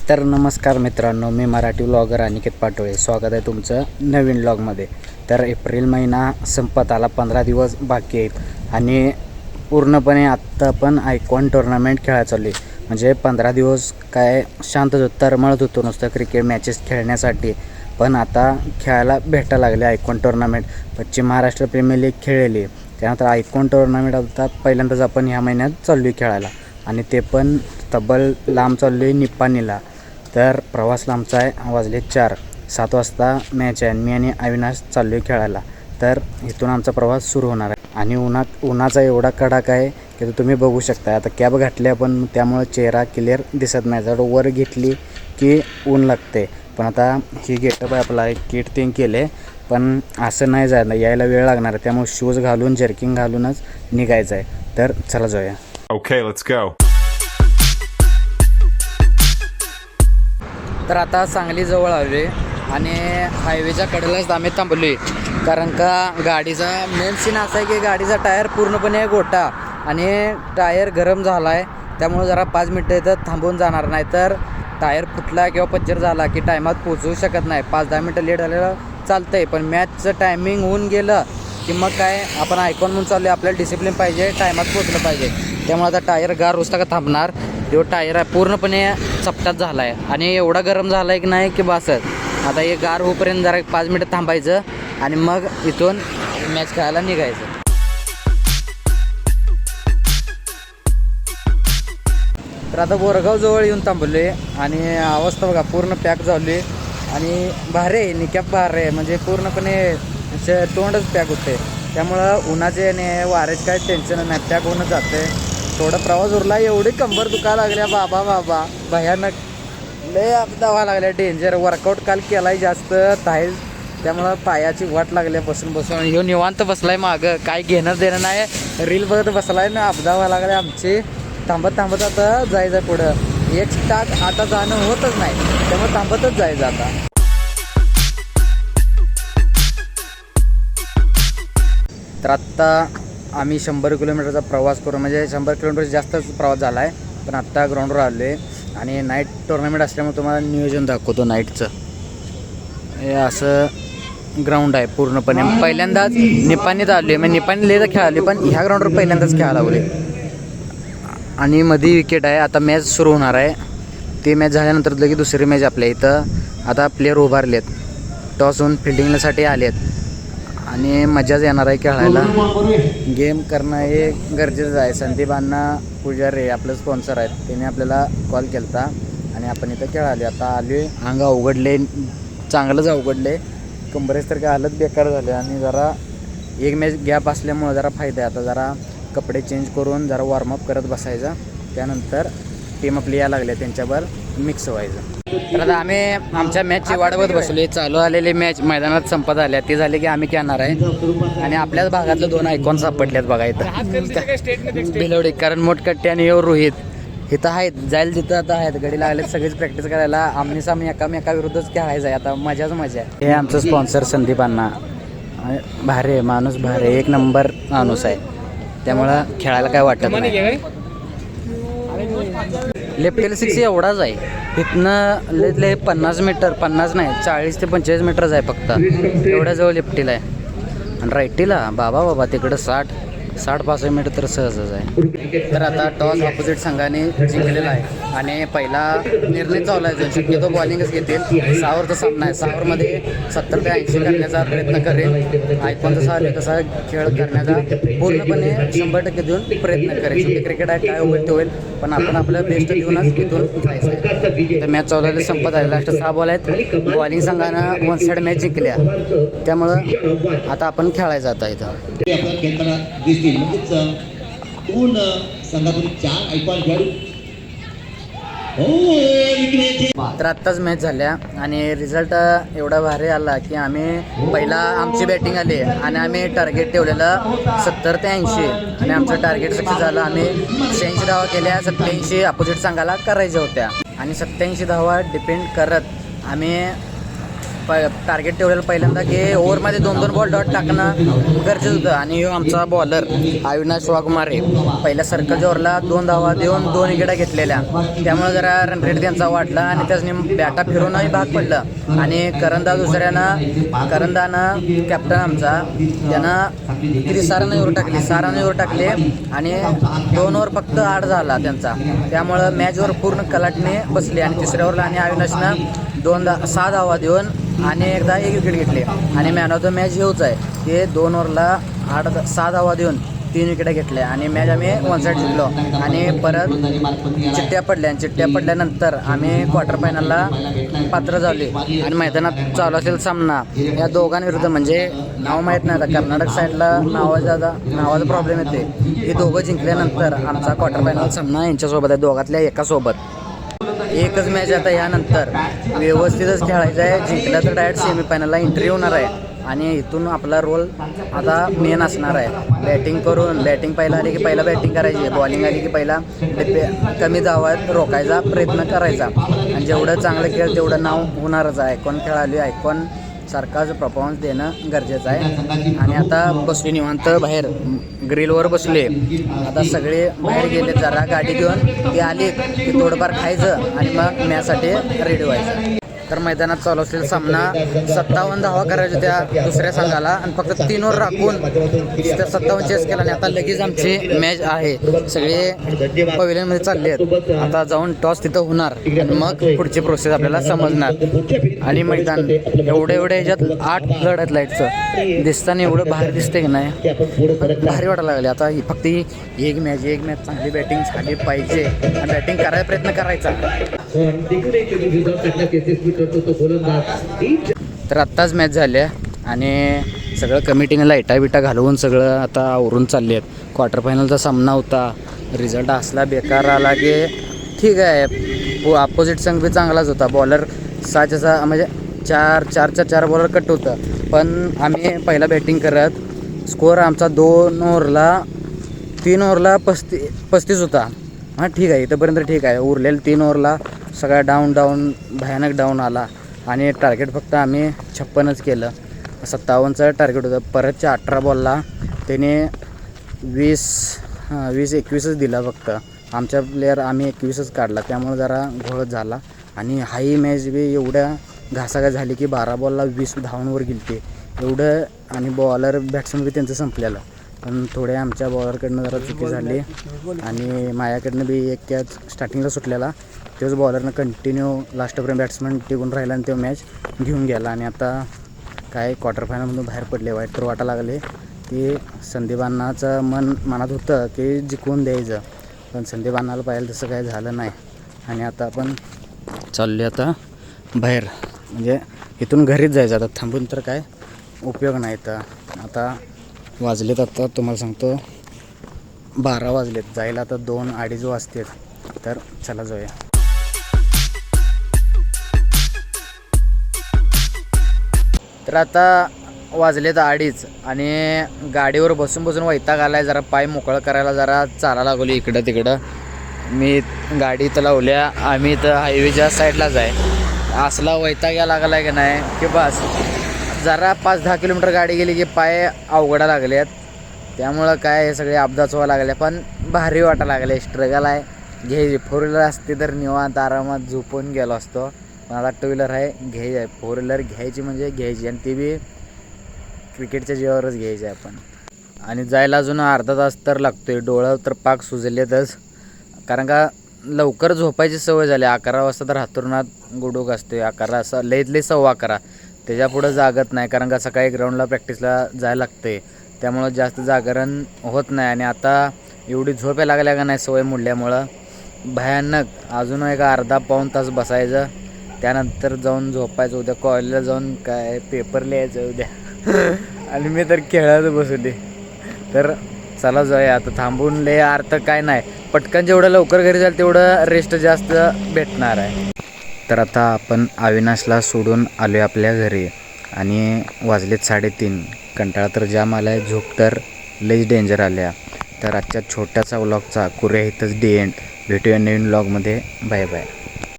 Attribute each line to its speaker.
Speaker 1: तर नमस्कार मित्रांनो, मी मराठी व्लॉगर अनिकेत पाटोळे. स्वागत आहे तुमचं नवीन व्लॉगमध्ये. तर एप्रिल महिना संपत आला, 15 दिवस बाकी आहेत आणि पूर्णपणे आत्ता पण आयकॉन टुर्नामेंट खेळायला चालू आहे. म्हणजे 15 दिवस काय शांत होतं, तरमळत होतो नुसतं क्रिकेट मॅचेस खेळण्यासाठी. पण आता खेळायला भेटायला लागले आयकॉन टुर्नामेंट. पश्चिम महाराष्ट्र प्रीमियर लीग खेळलेली, त्यानंतर आयकॉन टुर्नामेंट आता पहिल्यांदाच आपण ह्या महिन्यात चालू आहे खेळायला आणि ते पण तब्बल लांब चाललो आहे निप्पाणीला. तर प्रवास लांबचा आहे, वाजले 4, 7 वाजता मॅच आहे. मी आणि अविनाश चाललो आहे खेळायला. तर इथून आमचा प्रवास सुरू होणार आहे आणि उन्हाचा एवढा कडाका आहे की तुम्ही बघू शकता. आता कॅब घातली पण त्यामुळं चेहरा क्लिअर दिसत नाही. जर वर घेतली की ऊन लागते. पण आता ही गेटअप आहे आपला, किट ते केले, पण असं नाही जायला, यायला वेळ लागणार आहे. त्यामुळे शूज घालून जर्किंग घालूनच निघायचं आहे. तर चला जाऊया.
Speaker 2: Okay, let's go.
Speaker 1: तर आता सांगलीजवळ आलो आणि हायवेच्या कडेलाच आम्ही थांबलो आहे. कारण का गाडीचा मेन सीन असा आहे की गाडीचा टायर पूर्णपणे गोटा आणि टायर गरम झाला आहे. त्यामुळे जरा 5 मिनटं इथं थांबून जाणार नाही, तर टायर फुटला किंवा पंक्चर झाला की टायमात पोचवू शकत नाही. 5-10 मिनटं लेट झालेलं चालतं आहे, पण मॅचचं टायमिंग होऊन गेलं की मग काय, आपण आयकॉन म्हणून चाललो आहे, आपल्याला डिसिप्लिन पाहिजे, टायमात पोचलं पाहिजे. त्यामुळे आता टायर गार होता का थांबणार. तो टायर आहे पूर्णपणे चपटात झाला आहे आणि एवढा गरम झाला आहे की नाही की बसत. आता हे गार होईपर्यंत जरा 5 मिनटं थांबायचं आणि मग इथून मॅच खेळायला निघायचं. तर आता बोरगावजवळ येऊन थांबलो आहे आणि अवस्था बघा, पूर्ण पॅक झाली आहे आणि भारे आहे, निकॅप भारे आहे, म्हणजे पूर्णपणे तोंडच पॅक होते. त्यामुळं उन्हाचे आणि वाऱ्याचे काय टेन्शन नाही, पॅक होऊन जाते. थोडा प्रवास उरला, एवढी कंबर दुखायला लागल्या बाबा भयानक, लय अपदा व्हायला लागल्या, डेंजर. वर्कआउट काल केला आहे जास्त थाय, त्यामुळं पायाची वाट लागल्या बसून. ह्यो निवांत बसलाय मागं, काय घेणं देणं नाही, रील बघत बसलाय ना. अपदा व्हायला लागले आमची. थांबत आता जायचं पुढं. एक स्टाक आता जाणं होतच नाही, त्यामुळे थांबतच जायचं आता. तर आत्ता आम्ही 100 किलोमीटरचा प्रवास करू, म्हणजे 100 किलोमीटर जास्तच प्रवास झाला आहे. पण आत्ता ग्राउंडवर आलो आहे आणि नाईट टुर्नामेंट असल्यामुळे तुम्हाला नियोजन दाखवतो नाईटचं. हे असं ग्राउंड आहे पूर्णपणे. पहिल्यांदाच निप्पाणीत आलो आहे, म्हणजे निप्पाणीला तर खेळाले, पण ह्या ग्राउंडवर पहिल्यांदाच खेळायला लागले. आणि मध्ये विकेट आहे. आता मॅच सुरू होणार आहे. ते मॅच झाल्यानंतर लगेच दुसरी मॅच आपल्या इथं. आता प्लेयर उभारलेत, टॉस होऊन फिल्डिंगसाठी आलेत आणि मजाच येणार आहे खेळायला. गेम करणं हे गरजेचं आहे. संदीप अण्णा पुजारी आपलं स्पॉन्सर आहेत, त्यांनी आपल्याला कॉल केला होता आणि आपण इथं खेळाले. आता आलो आहे, अंग अवघडले, चांगलंच अवघडले, कंबरेच तर काय हालत बेकार झाले. आणि जरा एक मॅच गॅप असल्यामुळं जरा फायदा आहे. आता जरा कपडे चेंज करून जरा वॉर्मअप करत बसायचं, त्यानंतर टीम आपली यायला लागल्या, त्यांच्यावर मिक्स व्हायचं. तर आता आम्ही आमच्या मॅचची वाट बघत बसले. चालू आलेली मॅच मैदानात संपत आल्या, ते झाले की आम्ही खेळणार आहे. आणि आपल्याच भागातलं 2 आयकॉन सापडल्यात बघा इथं बिलवडी, कारण मोठकट्टे आणि रोहित इथं आहेत. जाईल तिथं आता आहेत, गडी लागलेत सगळीच प्रॅक्टिस करायला. आमने सामने एकामेकाविरुद्धच खेळायचं आहे आता, मजाच मजा आहे. हे आमचं स्पॉन्सर संदीप अण्णा, भारे माणूस, भारे 1 नंबर माणूस आहे, त्यामुळं खेळायला काय वाटत नाही. लेफ्ट 6 एवढाच आहे. इथनं लय 50 मीटर, 50 नाही 40 ते 45 मीटरच आहे फक्त, एवढ्याजवळ लेफ्टीला आहे. आणि राईटीला बाबा तिकडं 60-65 मीटर तर सहजच आहे. तर आता टॉस ऑपोजिट संघाने जिंकलेला आहे आणि पहिला निर्णय चालू आहे. शक्यतो बॉलिंगच घेतील. 6 सामना आहे. 6 70 ते 80 करण्याचा प्रयत्न करेल. आयकॉन जसा आले तसा खेळ करण्याचा पूर्णपणे 100% देऊन प्रयत्न करेल. शेवटी क्रिकेट आहे, काय होईल ते होईल, पण आपण आपलं बेस्ट देऊनच इथून जायचं आहे. तर मॅच चालू संपत आहे. लास्ट 6 बॉल आहेत. बॉलिंग संघानं 1 साईड मॅच जिंकल्या, त्यामुळं आता आपण खेळायचं आता इथं.
Speaker 3: पूर्ण संघातून 4 आयकॉन खेळाडू.
Speaker 1: तर आत्ताच मॅच झाल्या आणि रिझल्ट एवढा भारी आला की आम्ही पहिला आमची बॅटिंग आली आणि आम्ही टार्गेट ठेवलेलं 70 ते 80 आणि आमचं टार्गेट सक्सेस झालं. आम्ही 86 धावा केल्या. 87 अपोजिट संघाला करायच्या होत्या आणि 87 धावा डिपेंड करत आम्ही टार्गेट ठेवलेलं पहिल्यांदा की ओव्हरमध्ये 2-2 बॉल डॉट टाकणं गरजेचं होतं. आणि ह्यो आमचा बॉलर अविनाश वाघमारे पहिल्या सर्कलच्या ओव्हरला 2 धावा देऊन 2 विकेटा घेतलेल्या, त्यामुळे जरा रन रेट त्यांचा वाढला आणि त्याच्याने बॅटा फिरवणंही भाग पडलं. आणि करंदानं कॅप्टन आमचा त्यानं किती 6 रन ओव्हर टाकले आणि 2 ओव्हर फक्त 8 झाला त्यांचा, त्यामुळं मॅचवर पूर्ण कलाटणे बसले. आणि तिसऱ्या ओव्हरला आणि अविनाशनं 6 धावा देऊन आणि एकदा 1 विकेट घेतले. आणि मॅन ऑफ द मॅच हेच आहे, ते 2 ओव्हरला 6 धावा देऊन 3 विकेटा घेतल्या आणि मॅच आम्ही 1 साईड जिंकलो. आणि परत चिठ्ठ्या पडल्यानंतर आम्ही क्वार्टर फायनलला पात्र झाले. आणि मैदानात चालू असेल सामना या दोघांविरुद्ध, म्हणजे नाव माहीत नाही आता, कर्नाटक साईडला नावाचा प्रॉब्लेम येते. हे दोघं जिंकल्यानंतर आमचा क्वार्टर फायनल सामना यांच्यासोबत आहे, दोघातल्या एकासोबत. एकच मॅच आता यानंतर व्यवस्थितच खेळायचं आहे. जिंकलं तर डायरेक्ट सेमीफायनलला एंट्री होणार आहे. आणि इथून आपला रोल आता मेन असणार आहे. बॅटिंग पहिला आली की पहिला बॅटिंग करायची, बॉलिंग आली की पहिला कमी धावात रोखायचा प्रयत्न करायचा. आणि जेवढं चांगलं खेळ तेवढं नाव होणारच आहे. आयकॉन खेळाली आयकॉन सारखाच परफॉर्मन्स देणं गरजेचं आहे. आणि आता बसले निवांत बाहेर ग्रिलवर बसले. आता सगळे बाहेर गेले, जरा गाडी घेऊन ते आले की थोडंफार खायचं आणि मग मॅचसाठी रेडी व्हायचं. तर मैदानात चालू असलेला सामना 57 धावा करायच्या त्या दुसऱ्या संघाला आणि फक्त 3 ओव्हर राखून त्या 57 चेस केला. आणि आता लगेच आमची मॅच आहे, सगळे पवेलियनमध्ये चालले आहेत. आता जाऊन टॉस तिथं होणार आणि मग पुढची प्रोसेस आपल्याला समजणार. आणि मैदान एवढ्या ह्याच्यात 8 फ्लड आहेत लाईटचं, दिसताना एवढं भारी दिसते की नाही, भारी वाटायला लागले. आता फक्त एक मॅच चांगली बॅटिंग झाली पाहिजे आणि बॅटिंग करायचा प्रयत्न करायचा. तर आत्ताच मॅच झाल्या आणि सगळं कमिटीने लाईटा बिटा घालवून सगळं आता आवरून चालले आहेत. क्वार्टर फायनलचा सामना होता, रिझल्ट असला बेकार आला की ठीक आहे. अपोजिट संघ बी चांगलाच होता, बॉलर 6 म्हणजे 4 बॉलर कट होतं. पण आम्ही पहिला बॅटिंग करत स्कोअर आमचा 3 ओव्हरला 35 होता. हां ठीक आहे, इथंपर्यंत ठीक आहे. उरलेलं 3 ओव्हरला सगळा डाऊन भयानक डाऊन आला आणि टार्गेट फक्त आम्ही 56च केलं. 57चं टार्गेट होतं. परतच्या 18 बॉलला त्याने 20-21च दिला फक्त. आमच्या प्लेयर आम्ही 21च काढला, त्यामुळे जरा घोळच झाला. आणि हाही मॅच बी एवढ्या घासाघास झाली की 12 बॉलला 20 धावांवर गेलते एवढं. आणि बॉलर बॅट्समन बी त्यांचं संपलेलं. पण थोड्या आमच्या बॉलरकडनं जरा चुकी झाली आणि माझ्याकडनं बी एक कॅच स्टार्टिंगला सुटलेला, तोच बॉलरनं कंटिन्यू लास्टपर्यंत बॅट्समन टिकून राहिला आणि तो मॅच घेऊन गेला. आणि आता काय क्वार्टर फायनलमधून बाहेर पडले. वाईट तर वाटायला लागले की संदीप अण्णाचं मनात होतं की जिंकून द्यायचं, पण संदीप अण्णाला पाहिलं तसं काही झालं नाही. आणि आता आपण चालले आता बाहेर, म्हणजे इथून घरीच जायचं. आता थांबून तर काय उपयोग नाही. तर आता वाजलेत, आता तुम्हाला सांगतो 12 वाजलेत, जायला आता 2-2:30 वाजतात. तर चला जाऊया. तर आता वाजलेत 2:30 आणि गाडीवर बसून वैताग आला आहे. जरा पाय मोकळं करायला जरा चालायला लागलो इकडं तिकडं. मी गाडी इथं लावल्या, आम्ही इथं हायवेच्या साईडलाच आहे. असला वैताग या लागला की नाही की बस. जरा 5-10 किलोमीटर गाडी गेली की पाय अवघडा लागले आहेत, त्यामुळं काय हे सगळे अपघात व्हायला लागले. पण भारी वाटायला लागले. स्ट्रगल आहे. घ्यायची 4 व्हीलर असते तर निवांत आरामात झोपून गेलो असतो, पण आता 2 व्हीलर आहे, घ्यायची आहे. 4 व्हीलर घ्यायची म्हणजे घ्यायची, आणि ती बी क्रिकेटच्या जीवावरच घ्यायची आपण. आणि जायला अजून अर्धा तास तर लागतो आहे. डोळं तर पाक सुजलेतच, कारण का लवकर झोपायची सवय झाली. 11 वाजता तर हातरुणात गुडूक असते. 11 असं लईत 11:15 त्याच्यापुढं जागत नाही, कारण का सकाळी ग्राउंडला प्रॅक्टिसला जायला लागते, त्यामुळं जास्त जागरण होत नाही. आणि आता एवढी झोप यायला लागल्या का नाही सवय मोडल्यामुळं भयानक. अजून एक अर्धा-पाऊण तास बसायचं, त्यानंतर जाऊन झोपायचं. उद्या कॉलेजला जाऊन काय पेपर लिहायचं उद्या आणि मी तर खेळायला बसले. तर चला जाऊया आता. थांबून लय अर्थ काय नाही, पटकन जेवढं लवकर घरी जाईल तेवढं रेस्ट जास्त भेटणार आहे. तर आता आपण अविनाशला सोडून आलो आहे आपल्या घरी आणि वाजलेत 3:30. कंटाळा तर जाम आला आहे, झोप तर लईच डेंजर आल्या. तर आजच्या छोट्याचा व्लॉगचा करूया इथंच डी एंड. भेटूया नवीन व्लॉगमध्ये. Bye bye.